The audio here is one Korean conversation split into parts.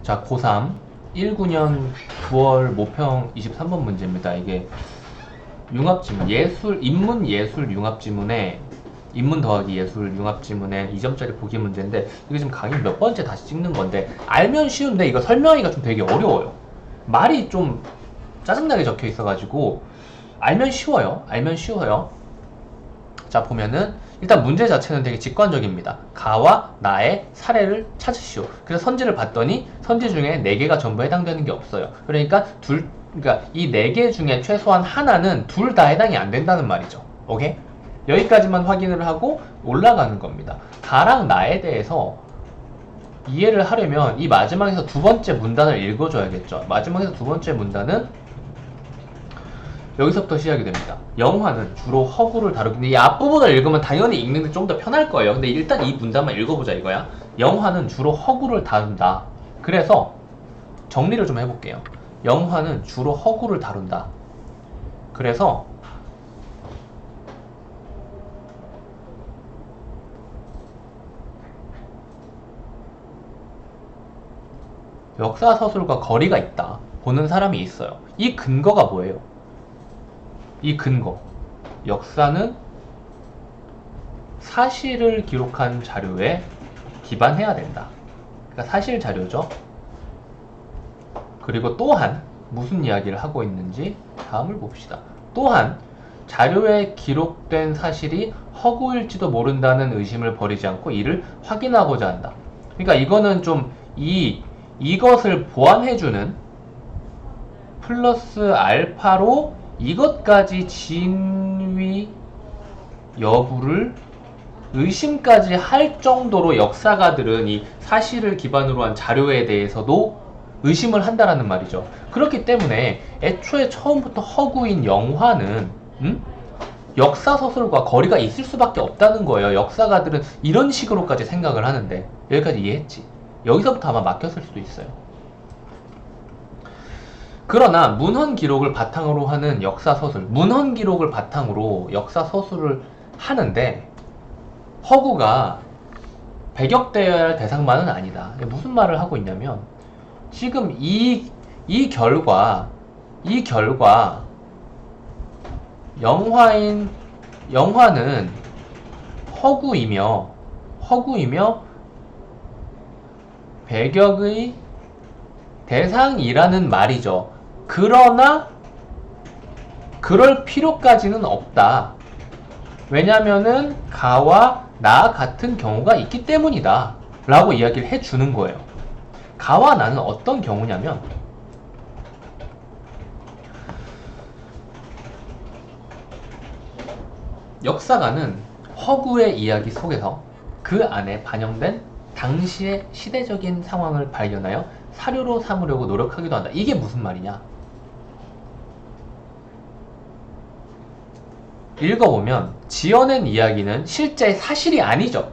자, 고3 19년 9월 모평 23번 문제입니다. 이게 융합지문, 인문 예술 융합지문에 인문 더하기 예술 융합지문에 2점짜리 보기 문제인데, 이게 지금 강의 몇 번째 다시 찍는 건데, 알면 쉬운데 이거 설명하기가 좀 되게 어려워요. 말이 좀 짜증나게 적혀 있어가지고 알면 쉬워요. 알면 쉬워요. 자, 보면은 일단 문제 자체는 되게 직관적입니다. 가와 나의 사례를 찾으시오. 그래서 선지를 봤더니 선지 중에 4개가 전부 해당되는 게 없어요. 그러니까 이 4개 중에 최소한 하나는 둘 다 해당이 안 된다는 말이죠. 오케이? 여기까지만 확인을 하고 올라가는 겁니다. 가랑 나에 대해서 이해를 하려면 이 마지막에서 두 번째 문단을 읽어줘야겠죠. 마지막에서 두 번째 문단은 여기서부터 시작이 됩니다. 영화는 주로 허구를 다루는데, 이 앞부분을 읽으면 당연히 읽는 게 좀 더 편할 거예요. 근데 일단 이 문단만 읽어보자 이거야. 영화는 주로 허구를 다룬다. 그래서 정리를 좀 해볼게요. 영화는 주로 허구를 다룬다. 그래서 역사서술과 거리가 있다. 보는 사람이 있어요. 이 근거가 뭐예요? 이 근거. 역사는 사실을 기록한 자료에 기반해야 된다. 그러니까 사실 자료죠. 그리고 또한 무슨 이야기를 하고 있는지 다음을 봅시다. 또한 자료에 기록된 사실이 허구일지도 모른다는 의심을 버리지 않고 이를 확인하고자 한다. 그러니까 이거는 좀 이것을 보완해주는 플러스 알파로 이것까지 진위 여부를 의심까지 할 정도로 역사가들은 이 사실을 기반으로 한 자료에 대해서도 의심을 한다라는 말이죠. 그렇기 때문에 애초에 처음부터 허구인 영화는 역사서술과 거리가 있을 수밖에 없다는 거예요. 역사가들은 이런 식으로까지 생각을 하는데, 여기까지 이해했지? 여기서부터 아마 막혔을 수도 있어요. 그러나 문헌 기록을 바탕으로 하는 역사서술, 문헌 기록을 바탕으로 역사서술을 하는데 허구가 배격되어야 할 대상만은 아니다. 무슨 말을 하고 있냐면, 지금 이 결과 영화는 허구이며 배격의 대상이라는 말이죠. 그러나 그럴 필요까지는 없다. 왜냐면은 가와 나 같은 경우가 있기 때문이다 라고 이야기를 해주는 거예요. 가와 나는 어떤 경우냐면, 역사가는 허구의 이야기 속에서 그 안에 반영된 당시의 시대적인 상황을 발견하여 사료로 삼으려고 노력하기도 한다. 이게 무슨 말이냐? 읽어보면 지어낸 이야기는 실제 사실이 아니죠.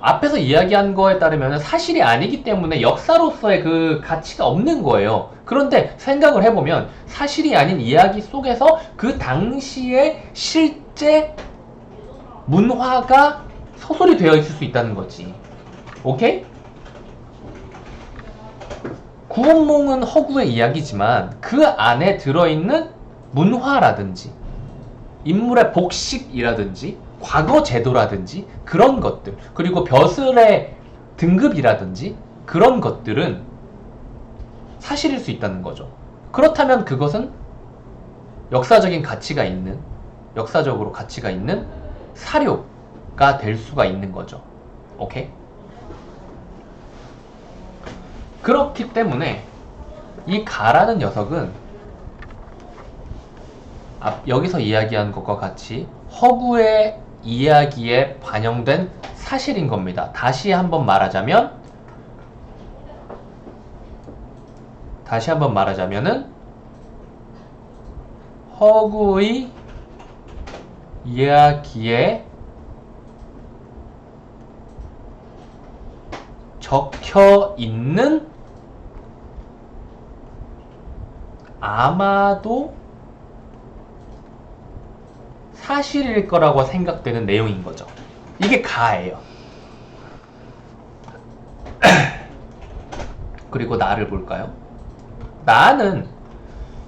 앞에서 이야기한 거에 따르면 사실이 아니기 때문에 역사로서의 그 가치가 없는 거예요. 그런데 생각을 해보면 사실이 아닌 이야기 속에서 그 당시에 실제 문화가 서술이 되어 있을 수 있다는 거지. 오케이? 구원몽은 허구의 이야기지만 그 안에 들어있는 문화라든지 인물의 복식이라든지 과거 제도라든지 그런 것들, 그리고 벼슬의 등급이라든지 그런 것들은 사실일 수 있다는 거죠. 그렇다면 그것은 역사적으로 가치가 있는 사료가 될 수가 있는 거죠. 오케이? 그렇기 때문에 이 가라는 녀석은 여기서 이야기한 것과 같이 허구의 이야기에 반영된 사실인 겁니다. 다시 한번 말하자면은 허구의 이야기에 적혀 있는 아마도 사실일 거라고 생각되는 내용인 거죠. 이게 가예요. 그리고 나를 볼까요? 나는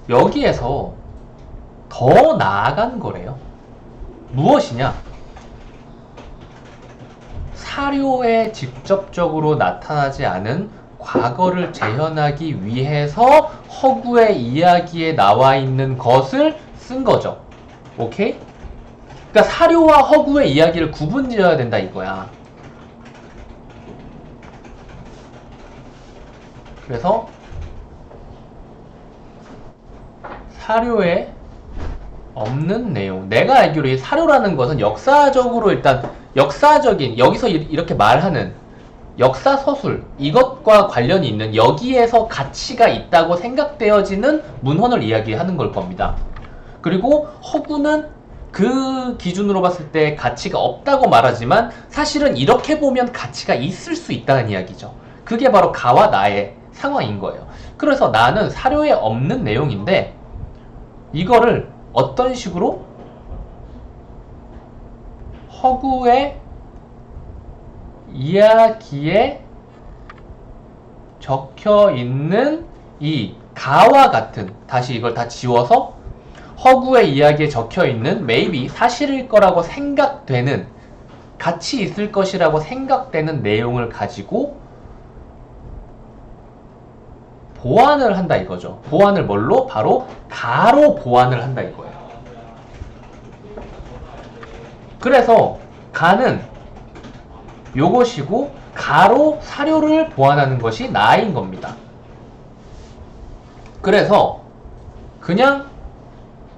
여기에서 더 나아간 거래요. 무엇이냐? 사료에 직접적으로 나타나지 않은 과거를 재현하기 위해서 허구의 이야기에 나와 있는 것을 쓴 거죠. 오케이? 그러니까 사료와 허구의 이야기를 구분지어야 된다 이거야. 그래서 사료에 없는 내용. 내가 알기로 이 사료라는 것은 역사적으로 일단 역사적인 여기서 이렇게 말하는 역사 서술 이것과 관련이 있는 여기에서 가치가 있다고 생각되어지는 문헌을 이야기하는 걸 겁니다. 그리고 허구는 그 기준으로 봤을 때 가치가 없다고 말하지만 사실은 이렇게 보면 가치가 있을 수 있다는 이야기죠. 그게 바로 가와 나의 상황인 거예요. 그래서 나는 사료에 없는 내용인데 이거를 어떤 식으로 허구의 이야기에 적혀 있는 이 가와 같은, 다시 이걸 다 지워서 허구의 이야기에 적혀 있는 maybe 사실일 거라고 생각되는, 가치 있을 것이라고 생각되는 내용을 가지고 보완을 한다 이거죠. 보완을 뭘로? 바로 가로 보완을 한다 이거예요. 그래서 가는 요것이고 가로 사료를 보완하는 것이 나인 겁니다. 그래서 그냥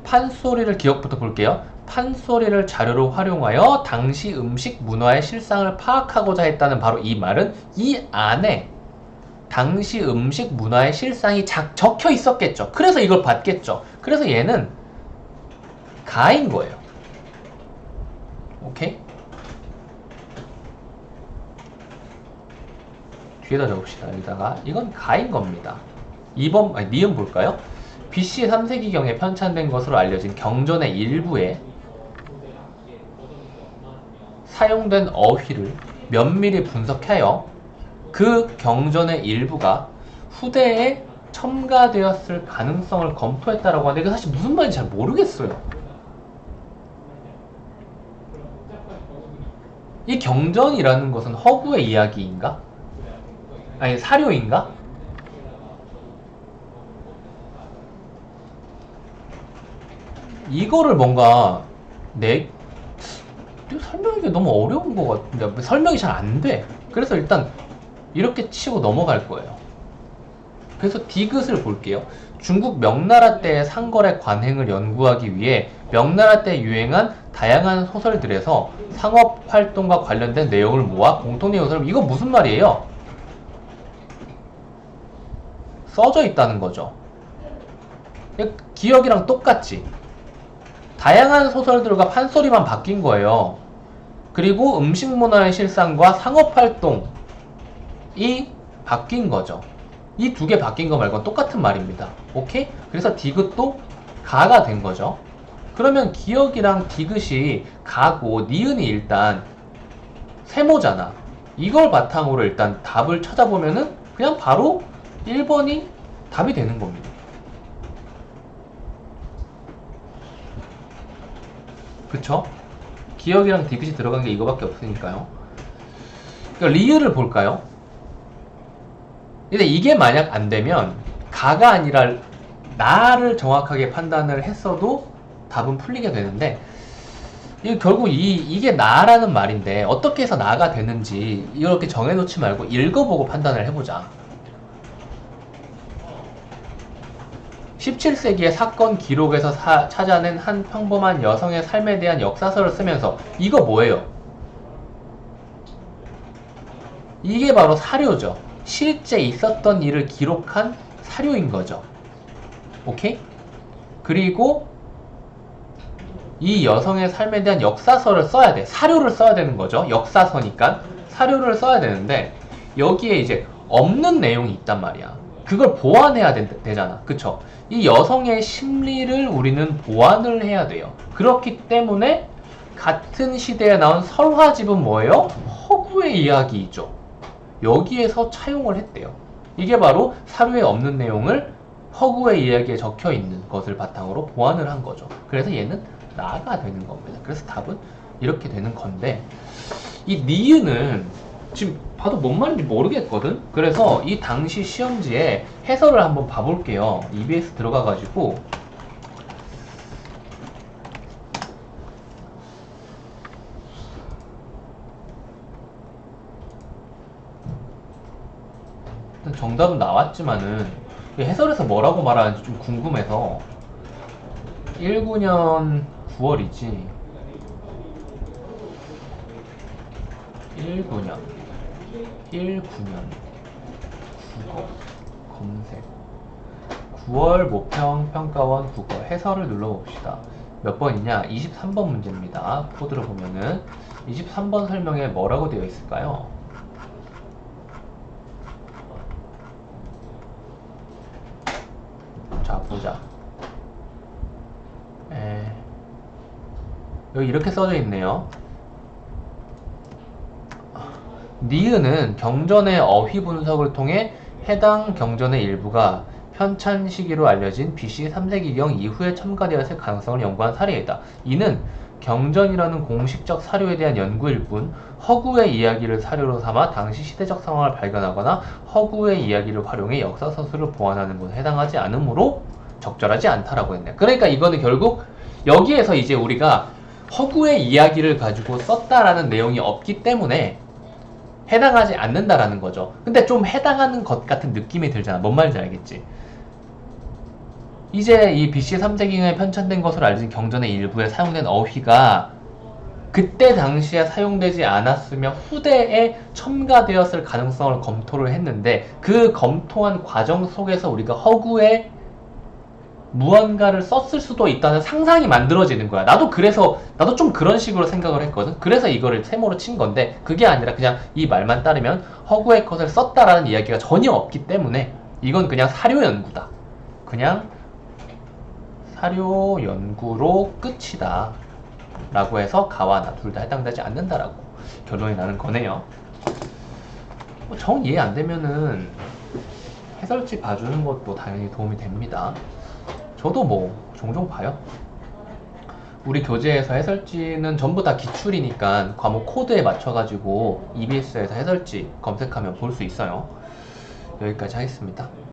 판소리를 기억부터 볼게요. 판소리를 자료로 활용하여 당시 음식 문화의 실상을 파악하고자 했다는 바로 이 말은 이 안에 당시 음식 문화의 실상이 적혀 있었겠죠. 그래서 이걸 봤겠죠. 그래서 얘는 가인 거예요. 오케이? 뒤에다 적읍시다. 여기다가 이건 가인 겁니다. 2번, 니은 볼까요? BC 3세기경에 편찬된 것으로 알려진 경전의 일부에 사용된 어휘를 면밀히 분석하여 그 경전의 일부가 후대에 첨가되었을 가능성을 검토했다라고 하는데 이게 사실 무슨 말인지 잘 모르겠어요. 이 경전이라는 것은 허구의 이야기인가? 아니 사료인가? 이거를 뭔가 설명하기 너무 어려운 것 같은데 설명이 잘 안 돼. 그래서 일단 이렇게 치고 넘어갈 거예요. 그래서 디귿을 볼게요. 중국 명나라 때의 상거래 관행을 연구하기 위해 명나라 때 유행한 다양한 소설들에서 상업활동과 관련된 내용을 모아 공통된 요소를, 이거 무슨 말이에요? 써져 있다는 거죠. 기억이랑 똑같지. 다양한 소설들과 판소리만 바뀐 거예요. 그리고 음식 문화의 실상과 상업활동이 바뀐 거죠. 이 두 개 바뀐 거 말고는 똑같은 말입니다. 오케이? 그래서 디귿도 가가 된 거죠. 그러면 기억이랑 디귿이 가고 니은이 일단 세모잖아. 이걸 바탕으로 일단 답을 찾아보면은 그냥 바로 1번이 답이 되는 겁니다. 그쵸? 기억이랑 디귿이 들어간 게 이거밖에 없으니까요. 그러니까 리을을 볼까요? 근데 이게 만약 안 되면 가가 아니라 나를 정확하게 판단을 했어도 답은 풀리게 되는데, 이게 결국 이게 나라는 말인데 어떻게 해서 나가 되는지 이렇게 정해놓지 말고 읽어보고 판단을 해보자. 17세기의 사건 기록에서 찾아낸 한 평범한 여성의 삶에 대한 역사서를 쓰면서, 이거 뭐예요? 이게 바로 사료죠. 실제 있었던 일을 기록한 사료인 거죠. 오케이? 그리고 이 여성의 삶에 대한 역사서를 써야 돼. 사료를 써야 되는 거죠. 역사서니까 사료를 써야 되는데 여기에 이제 없는 내용이 있단 말이야. 그걸 보완해야 되잖아. 그쵸? 이 여성의 심리를 우리는 보완을 해야 돼요. 그렇기 때문에 같은 시대에 나온 설화집은 뭐예요? 허구의 이야기이죠. 여기에서 차용을 했대요. 이게 바로 사료에 없는 내용을 허구의 이야기에 적혀 있는 것을 바탕으로 보완을 한 거죠. 그래서 얘는 나가 되는 겁니다. 그래서 답은 이렇게 되는 건데, 이 니은은 지금 봐도 뭔 말인지 모르겠거든? 그래서 이 당시 시험지에 해설을 한번 봐볼게요. EBS 들어가가지고 정답은 나왔지만은 해설에서 뭐라고 말하는지 좀 궁금해서. 19년 9월이지. 19년 국어 검색 9월 모평 평가원 국어 해설을 눌러봅시다. 몇 번이냐? 23번 문제입니다. 코드를 보면은 23번 설명에 뭐라고 되어 있을까요? 자, 보자. 여기 이렇게 써져 있네요. 니은은 경전의 어휘 분석을 통해 해당 경전의 일부가 편찬 시기로 알려진 BC 3세기경 이후에 첨가되었을 가능성을 연구한 사례이다. 이는 경전이라는 공식적 사료에 대한 연구일 뿐 허구의 이야기를 사료로 삼아 당시 시대적 상황을 발견하거나 허구의 이야기를 활용해 역사 서술을 보완하는 것에 해당하지 않으므로 적절하지 않다라고 했네. 그러니까 이거는 결국 여기에서 이제 우리가 허구의 이야기를 가지고 썼다라는 내용이 없기 때문에 해당하지 않는다라는 거죠. 근데 좀 해당하는 것 같은 느낌이 들잖아. 뭔 말인지 알겠지? 이제 이 BC 3세기경에 편찬된 것으로 알려진 경전의 일부에 사용된 어휘가 그때 당시에 사용되지 않았으면 후대에 첨가되었을 가능성을 검토를 했는데, 그 검토한 과정 속에서 우리가 허구의 무언가를 썼을 수도 있다는 상상이 만들어지는 거야. 나도 좀 그런 식으로 생각을 했거든. 그래서 이거를 세모로 친 건데, 그게 아니라 그냥 이 말만 따르면 허구의 것을 썼다라는 이야기가 전혀 없기 때문에 이건 그냥 사료 연구다. 그냥 사료 연구로 끝이다 라고 해서 가와 나 둘 다 해당되지 않는다라고 결론이 나는 거네요. 정 이해 안 되면은 해설지 봐주는 것도 당연히 도움이 됩니다. 저도 뭐 종종 봐요. 우리 교재에서 해설지는 전부 다 기출이니까 과목 코드에 맞춰가지고 EBS에서 해설지 검색하면 볼 수 있어요. 여기까지 하겠습니다.